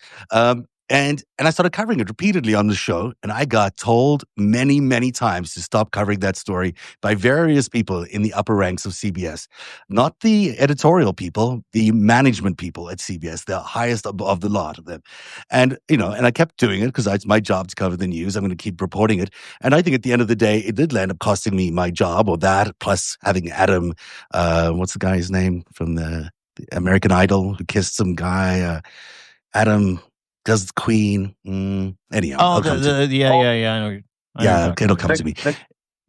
S2: And I started covering it repeatedly on the show, and I got told many, many times to stop covering that story by various people in the upper ranks of CBS. Not the editorial people, the management people at CBS, the highest of the lot of them. And I kept doing it because it's my job to cover the news. I'm going to keep reporting it. And I think at the end of the day, it did end up costing me my job, or that, plus having Adam, what's the guy's name from the American Idol who kissed some guy, Adam... does Queen. Anyhow.
S1: Oh, I know.
S2: Yeah, it'll come to me.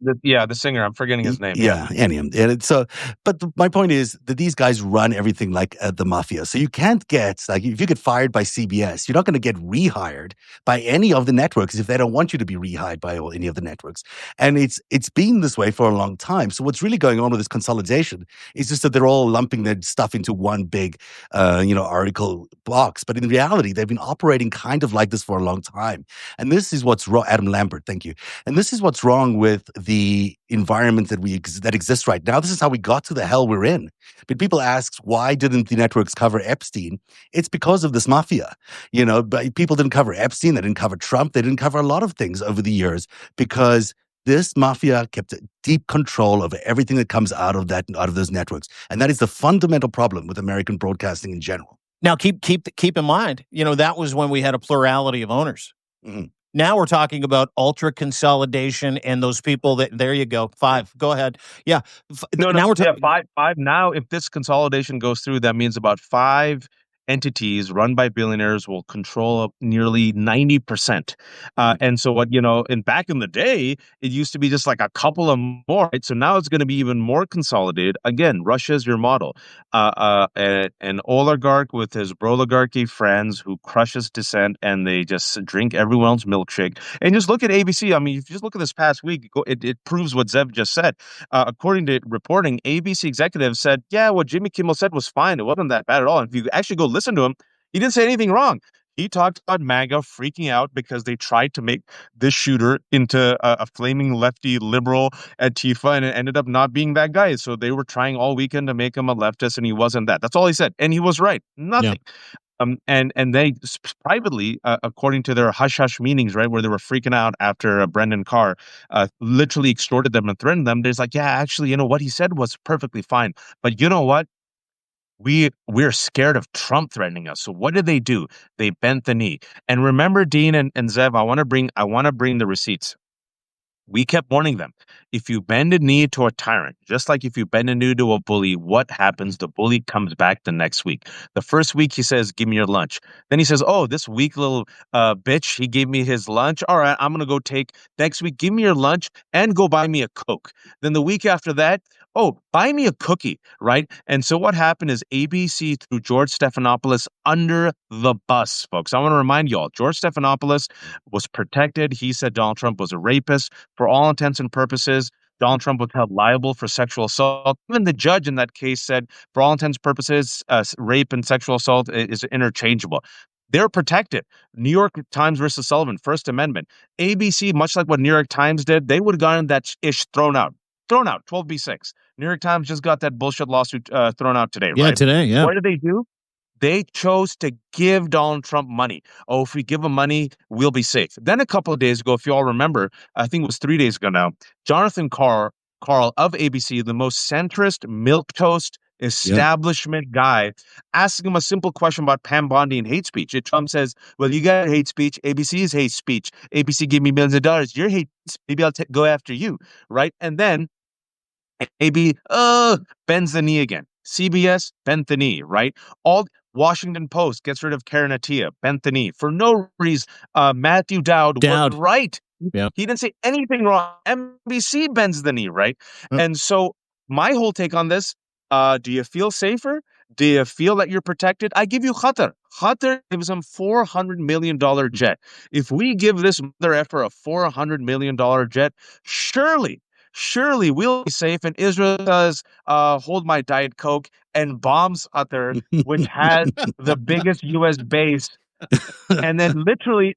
S3: The singer. I'm forgetting his name.
S2: Yeah, and so, but my point is that these guys run everything like the mafia. So you can't get, like, if you get fired by CBS, you're not going to get rehired by any of the networks if they don't want you to be rehired by any of the networks. And it's been this way for a long time. So what's really going on with this consolidation is just that they're all lumping their stuff into one big, article box. But in reality, they've been operating kind of like this for a long time. And this is what's wrong. Adam Lambert, thank you. And this is what's wrong with the environment that exists right now. This is how we got to the hell we're in. But people ask, why didn't the networks cover Epstein? It's because of this mafia. But people didn't cover Epstein. They didn't cover Trump. They didn't cover a lot of things over the years because this mafia kept deep control over everything that comes out of those networks. And that is the fundamental problem with American broadcasting in general.
S1: Now, keep in mind, that was when we had a plurality of owners.
S2: Mm-hmm.
S1: Now we're talking about ultra consolidation and those people that, there you go. 5. Go ahead. Yeah.
S3: Now we're talking five. Now, if this consolidation goes through, that means about 5 entities run by billionaires will control nearly 90%. And so and back in the day, it used to be just like a couple of more, right? So now it's going to be even more consolidated. Again, Russia's your model. An oligarch with his Broligarchy friends who crushes dissent, and they just drink everyone's milkshake. And just look at ABC. I mean, if you just look at this past week, it proves what Zev just said. According to reporting, ABC executives said, yeah, what Jimmy Kimmel said was fine. It wasn't that bad at all. And if you actually go listen to him, he didn't say anything wrong. He talked about MAGA freaking out because they tried to make this shooter into a flaming lefty liberal Antifa, and it ended up not being that guy. So they were trying all weekend to make him a leftist, and he wasn't that. That's all he said. And he was right. Nothing. Yeah. And they privately, according to their hush-hush meetings, right, where they were freaking out after Brendan Carr literally extorted them and threatened them, there's like, yeah, actually, what he said was perfectly fine. But you know what? We're scared of Trump threatening us. So what did they do? They bent the knee. And remember, Dean and Zev, I want to bring the receipts. We kept warning them. If you bend a knee to a tyrant, just like if you bend a knee to a bully, what happens? The bully comes back the next week. The first week he says, give me your lunch. Then he says, oh, this weak little bitch, he gave me his lunch. All right, I'm going to go take next week. Give me your lunch and go buy me a Coke. Then the week after that, oh, buy me a cookie, right? And so what happened is ABC threw George Stephanopoulos under the bus, folks. I want to remind you all, George Stephanopoulos was protected. He said Donald Trump was a rapist. For all intents and purposes, Donald Trump was held liable for sexual assault. Even the judge in that case said, for all intents and purposes, rape and sexual assault is interchangeable. They're protected. New York Times versus Sullivan, First Amendment. ABC, much like what New York Times did, they would have gotten that ish thrown out. 12B6. New York Times just got that bullshit lawsuit thrown out today, right?
S1: Yeah, today, yeah.
S3: What did they do? They chose to give Donald Trump money. Oh, if we give him money, we'll be safe. Then a couple of days ago, if you all remember, I think it was 3 days ago now, Jonathan Carl of ABC, the most centrist, milquetoast, establishment guy, asking him a simple question about Pam Bondi and hate speech. And Trump says, well, you got hate speech. ABC is hate speech. ABC gave me millions of dollars. You're hate speech. Maybe I'll go after you, right? And then AB bends the knee again. CBS bent the knee, right? All Washington Post gets rid of Karen Attiah, bent the knee. For no reason, Matthew Dowd was right. Yep. He didn't say anything wrong. NBC bends the knee, right? Yep. And so my whole take on this, do you feel safer? Do you feel that you're protected? I give you Qatar. Qatar gives them $400 million jet. If we give this mother effer a $400 million jet, surely we'll be safe. And Israel does hold my Diet Coke and bombs Qatar, which has the biggest U.S. base. And then literally,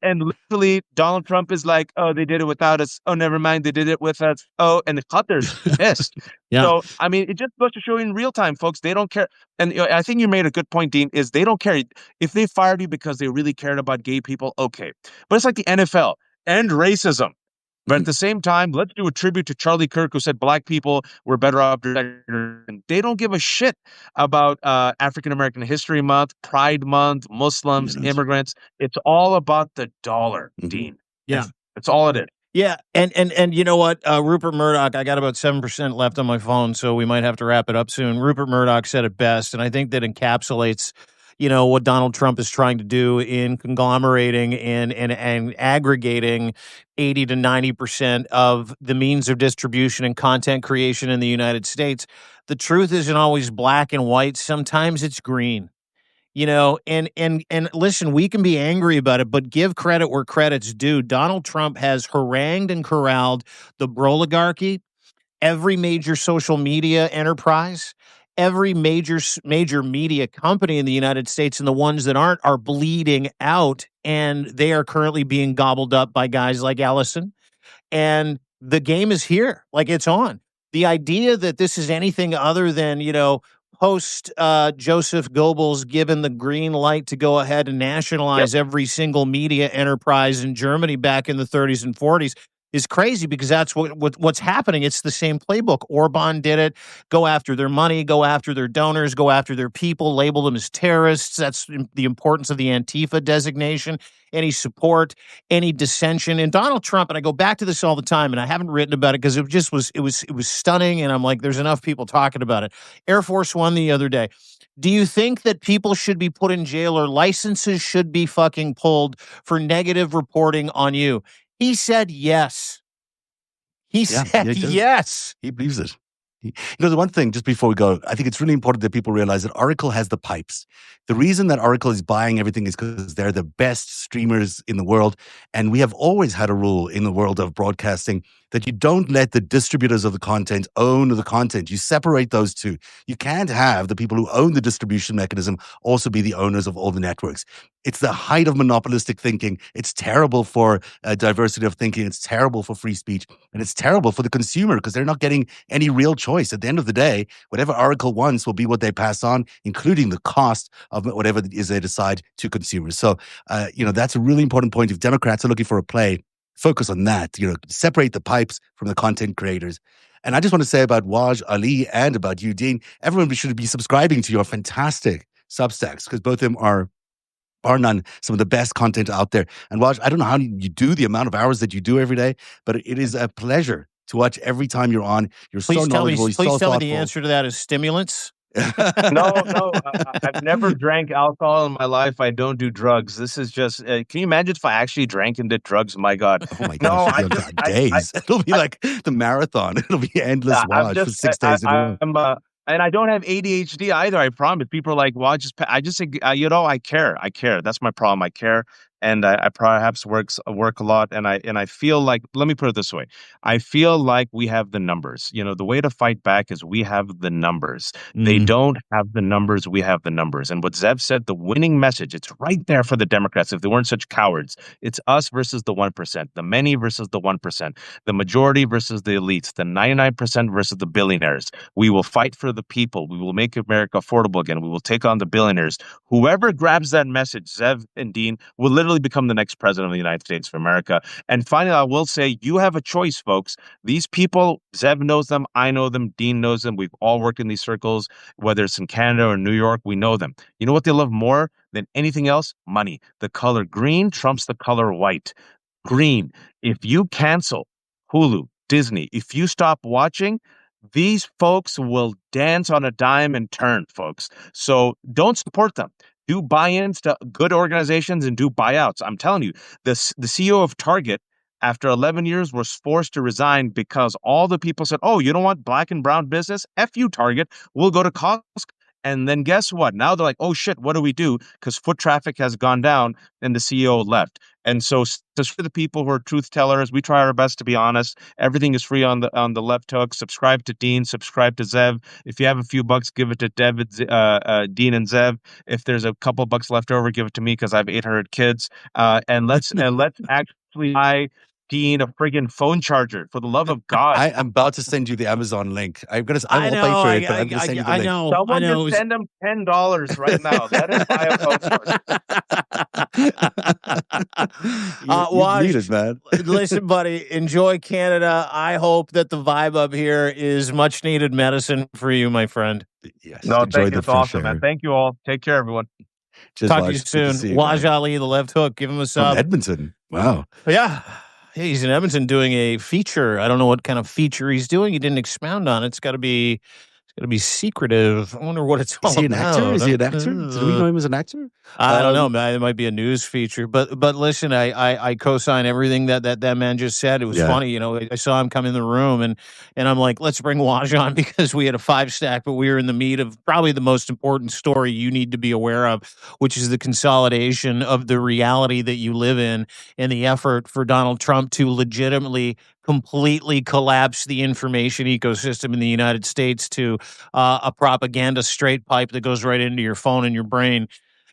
S3: Donald Trump is like, oh, they did it without us. Oh, never mind, they did it with us. Oh, and the Qatar's pissed. Yeah. So, I mean, it just goes to show you in real time, folks, they don't care. And I think you made a good point, Dean, is they don't care. If they fired you because they really cared about gay people, okay. But it's like the NFL and racism. But at the same time, let's do a tribute to Charlie Kirk, who said black people were better off. And they don't give a shit about African American History Month, Pride Month, Muslims, immigrants. It's all about the dollar, Dean. Yeah, that's all it is.
S1: Yeah, and you know what? Rupert Murdoch, I got about 7% left on my phone, so we might have to wrap it up soon. Rupert Murdoch said it best, and I think that encapsulates what Donald Trump is trying to do in conglomerating and aggregating 80 to 90% of the means of distribution and content creation in the United States. The truth isn't always black and white. Sometimes it's green. And listen, we can be angry about it, but give credit where credit's due. Donald Trump has harangued and corralled the Broligarchy, every major social media enterprise, every major media company in the United States, and the ones that aren't are bleeding out, and they are currently being gobbled up by guys like Ellison. And the game is here, like it's on. The idea that this is anything other than, post Joseph Goebbels given the green light to go ahead and nationalize every single media enterprise in Germany back in the 30s and 40s is crazy, because that's what's happening. It's the same playbook. Orban did it. Go after their money, go after their donors, go after their people, label them as terrorists. That's the importance of the Antifa designation. Any support, any dissension. And Donald Trump, and I go back to this all the time, and I haven't written about it because it just was stunning, and I'm like, there's enough people talking about it. Air Force One the other day. Do you think that people should be put in jail or licenses should be fucking pulled for negative reporting on you? He said yes. He said yes.
S2: He believes it. The one thing, just before we go, I think it's really important that people realize that Oracle has the pipes. The reason that Oracle is buying everything is because they're the best streamers in the world. And we have always had a rule in the world of broadcasting that you don't let the distributors of the content own the content. You separate those two. You can't have the people who own the distribution mechanism also be the owners of all the networks. It's the height of monopolistic thinking. It's terrible for diversity of thinking. It's terrible for free speech. And it's terrible for the consumer because they're not getting any real choice. At the end of the day, whatever Oracle wants will be what they pass on, including the cost of whatever it is they decide to consumers. So, that's a really important point. If Democrats are looking for a play, focus on that. Separate the pipes from the content creators. And I just want to say about Waj, Ali, and about you, Dean, everyone should be subscribing to your fantastic Substacks, because both of them are bar none, some of the best content out there. And Waj, I don't know how you do the amount of hours that you do every day, but it is a pleasure to watch every time you're on. You're so knowledgeable.
S1: Please tell me the answer to that is stimulants.
S3: No, I've never drank alcohol in my life. I don't do drugs. This is just, can you imagine if I actually drank and did drugs? My God.
S2: Oh my gosh, days. It'll be like the marathon. It'll be endless watch for 6 days in a row.
S3: And I don't have ADHD either. I promise. People are like, well, I just think, I care. That's my problem. I care. And I perhaps work a lot. And I feel like, let me put it this way. I feel like we have the numbers. The way to fight back is we have the numbers. They don't have the numbers. We have the numbers. And what Zev said, the winning message, it's right there for the Democrats. If they weren't such cowards, it's us versus the 1%, the many versus the 1%, the majority versus the elites, the 99% versus the billionaires. We will fight for the people. We will make America affordable again. We will take on the billionaires. Whoever grabs that message, Zev and Dean, will literally become the next president of the United States of America. And finally, I will say, you have a choice, folks. These people, Zev knows them, I know them, Dean knows them. We've all worked in these circles, whether it's in Canada or New York, we know them. You know what they love more than anything else? Money. The color green trumps the color white. Green. If you cancel Hulu, Disney, if you stop watching, these folks will dance on a dime and turn, folks. So don't support them. Do buy-ins to good organizations and do buyouts. I'm telling you, the CEO of Target, after 11 years, was forced to resign because all the people said, oh, you don't want black and brown business? F you, Target. We'll go to Costco. And then guess what? Now they're like, oh, shit, what do we do? Because foot traffic has gone down and the CEO left. And so just for the people who are truth tellers, we try our best to be honest. Everything is free on the left hook. Subscribe to Dean, subscribe to Zev. If you have a few bucks, give it to Dean and Zev. If there's a couple bucks left over, give it to me because I have 800 kids. And let's actually buy Dean a friggin' phone charger, for the love of God.
S2: I am about to send you the Amazon link. I won't pay for it, but I'm going to send you the link.
S3: Someone just send him $10 right now. Let him buy a phone charger.
S2: You need it, man.
S1: Listen, buddy, enjoy Canada. I hope that the vibe up here is much needed medicine for you, my friend.
S2: Yes.
S3: No, thank you. It's awesome, man. Thank you all. Take care, everyone.
S2: Cheers,
S1: Talk to you soon. Waj Ali, the left hook. Give him a sub.
S2: From Edmonton. Wow.
S1: Yeah. Hey, he's in Edmonton doing a feature. I don't know what kind of feature he's doing. He didn't expound on it. It's got to be going to be secretive. I wonder what it's all
S2: Is he an
S1: about.
S2: actor? Is he an actor? Did we know him as an actor?
S1: I don't know, man. It might be a news feature, but listen, I co-sign everything that man just said. It was funny, you know. I saw him come in the room, and I'm like, let's bring Waj on because we had a 5-stack, but we were in the meat of probably the most important story you need to be aware of, which is the consolidation of the reality that you live in, and the effort for Donald Trump to legitimately completely collapse the information ecosystem in the United States to a propaganda straight pipe that goes right into your phone and your brain.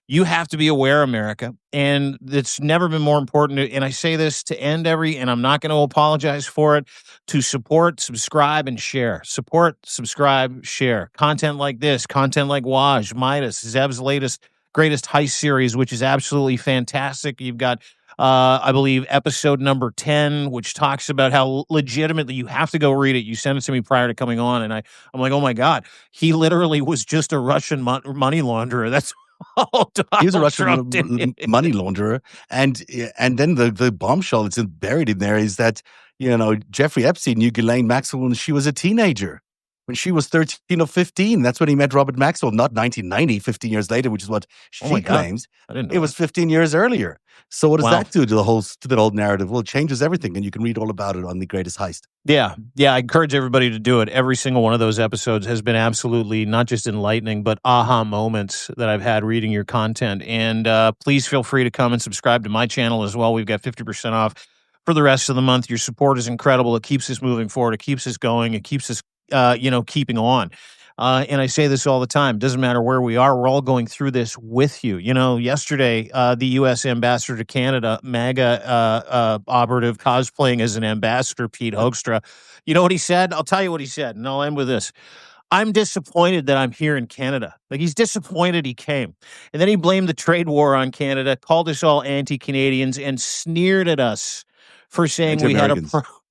S1: You have to be aware, America, and it's never been more important. And I say this to end and I'm not going to apologize for it, to support, subscribe, and share. Support, subscribe, share. Content like this, content like Waj, Midas, Zev's greatest heist series, which is absolutely fantastic. You've got I believe episode number 10, which talks about how legitimately you have to go read it. You sent it to me prior to coming on, and I'm like, oh my God, he literally was just a Russian money launderer. That's all
S2: he was a
S1: Donald
S2: Russian
S1: Trump did.
S2: money launderer, and then the bombshell that's buried in there is that, you know, Jeffrey Epstein knew Ghislaine Maxwell when she was a teenager. When she was 13 or 15, that's when he met Robert Maxwell, not 1990, 15 years later, which is what she claims.
S1: I didn't know
S2: it was 15 years earlier. So what does that do to that whole narrative? Well, it changes everything, and you can read all about it on The Greatest Heist.
S1: Yeah. I encourage everybody to do it. Every single one of those episodes has been absolutely not just enlightening, but aha moments that I've had reading your content. And please feel free to come and subscribe to my channel as well. We've got 50% off for the rest of the month. Your support is incredible. It keeps us moving forward. It keeps us going. It keeps us, keeping on. And I say this all the time. Doesn't matter where we are. We're all going through this with you. You know, yesterday, the U.S. ambassador to Canada, MAGA operative cosplaying as an ambassador, Pete Hoekstra, you know what he said? I'll tell you what he said, and I'll end with this. I'm disappointed that I'm here in Canada. Like, he's disappointed he came. And then he blamed the trade war on Canada, called us all anti-Canadians, and sneered at us for saying we had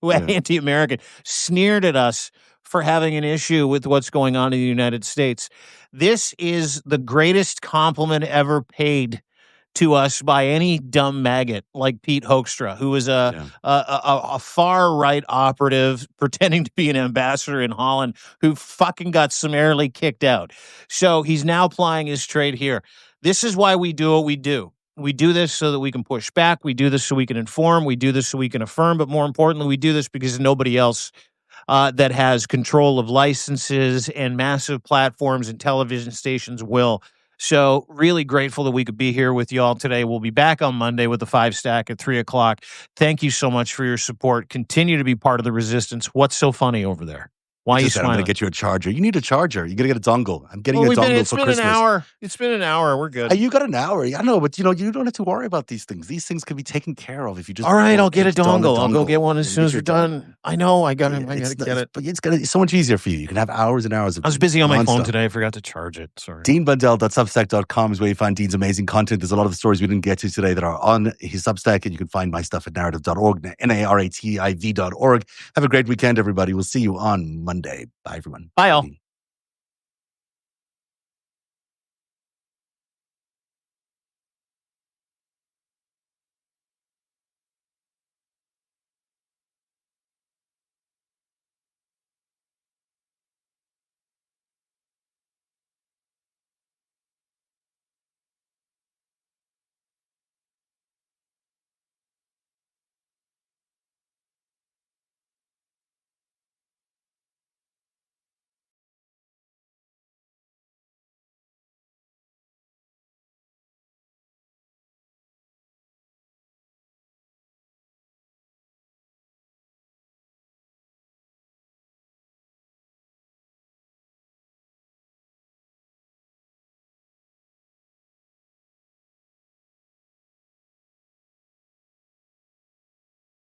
S1: anti-American, sneered at us for having an issue with what's going on in the United States. This is the greatest compliment ever paid to us by any dumb maggot like Pete Hoekstra, who is a far-right operative pretending to be an ambassador in Holland who fucking got summarily kicked out. So he's now applying his trade here. This is why we do what we do. We do this so that we can push back. We do this so we can inform. We do this so we can affirm. But more importantly, we do this because nobody else that has control of licenses and massive platforms and television stations will. So really grateful that we could be here with you all today. We'll be back on Monday with the 5-stack at 3:00. Thank you so much for your support. Continue to be part of the resistance. What's so funny over there? Why are you smiling?
S2: I'm going to get you a charger. You need a charger. You're going to get a dongle. I'm getting a dongle for Christmas.
S1: It's been an hour. We're good.
S2: You got an hour. I know, but you don't have to worry about these things. These things can be taken care of if you just.
S1: All right, I'll get a dongle. I'll go get one as soon as we're done. I know. I got to get it.
S2: But it's so much easier for you. You can have hours and hours of.
S1: I was busy on my phone today. I forgot to charge it. Sorry.
S2: DeanBlundell.substack.com is where you find Dean's amazing content. There's a lot of the stories we didn't get to today that are on his Substack, and you can find my stuff at narrative.org, narativ.org. Have a great weekend, everybody. We'll see you on Monday. Bye, everyone.
S1: Bye, all.